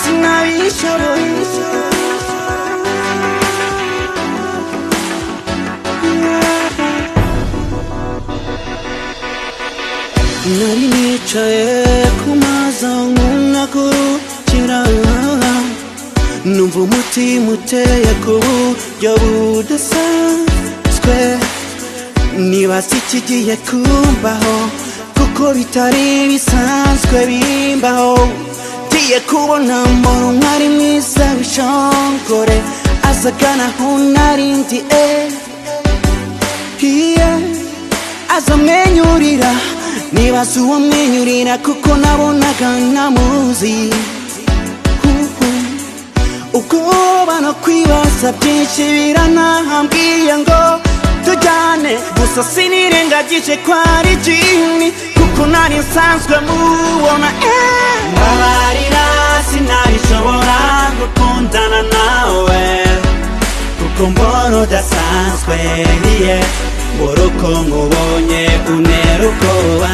sinabishobora nari nicaye ku mazi nkunda kurukira numva umutima uteye ku buryo budasanzwe nibaza ikigiye kumbaho kuko bitari bisanzwe bimbaho ngiye kubona umuntu mwari mwiza w'ishongore azagana aho narindi azamwenyurira nibaza uwo mwenyurira kuko nabonaga ntamuzi ubwoba no kwibaza byinshi biranahambwiye ngo tujyane gusa sinirengagije ko ari Jimmy kuko nari nsanzwe mubona mbabarira sinabishobora gukundana nawe kuko mbona udasanzwe mbura uko nkubonye untera ubwoba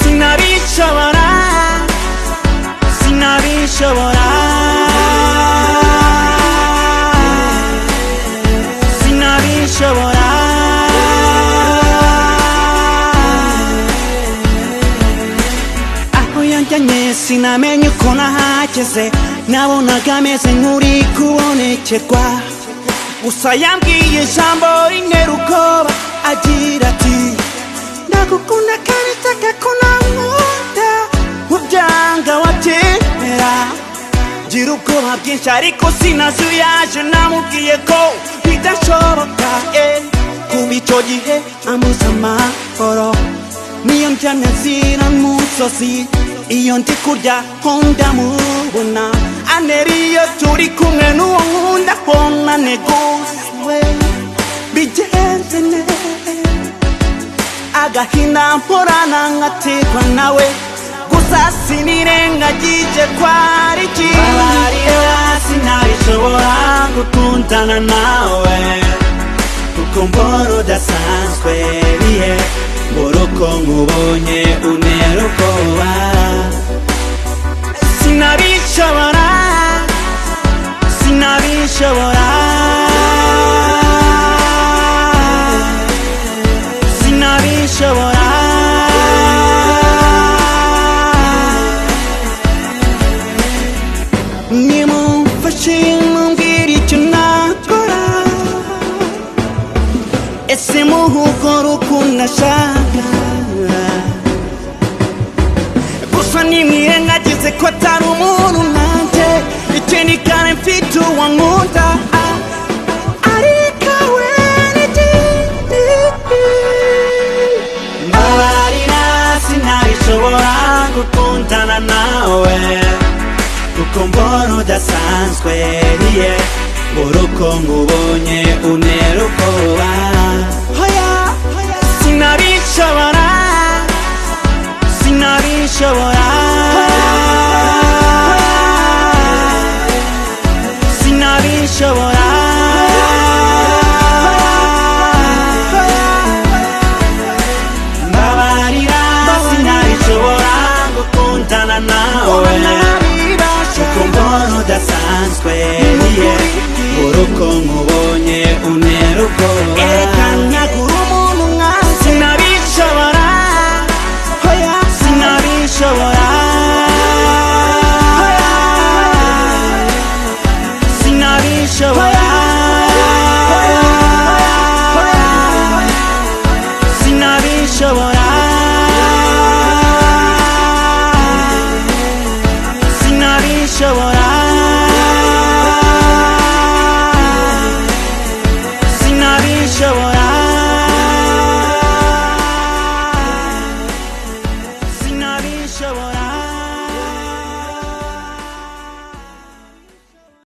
sinabishobora sinabishobora sinabishobora aho yanjyanye sinamenye uko nahageze nabonaga ameze nk'uri kubonekerwa gusa yambwiye ijambo rintera ubwoba agira ati ndagukunda kandi nshaka ko nankunda wabyanga wabyemera gira ubwoba bwinshi ariko sinazuyaje namubwiye ko bidashoboka kuba icyo gihe ambuza amahoro niyo njyana zira mu nzozi iyo ndi kurya ho ndamubona antera iyo turi kumwe n'uwo nkunda ho naneguwe bigenze neza agahinda mporana nkaterwa nawe gusa sinirengagije ko ari Jimmy sinabishobora gukundana nawe kuko mbona udasanzwe mbura uko nkubonye untera ubwoba sinabishobora sinabishobora sinabishobora nimumfashe mumbwire icyo nakora ese muhukora ukuntu ashaka gusa nimwirengagize ko atari umuntu nanjye ikindi kandi mfite uwo nkunda ariko we ni Jimmy mbabarira sinabishobora gukundana nawe kuko mbona udasanzwe mbura uko nkubonye untera ubwoba sinabishobora sinabishobora sinabishobora mbabarira sinabishobora gukundana nawe kuko mbona udasanzwe mbura uko nkubonye untera ubwoba erekanyagura umuntu nkawe sinabishobora sinabishobora sinabishobora sinabishobora sinabishobora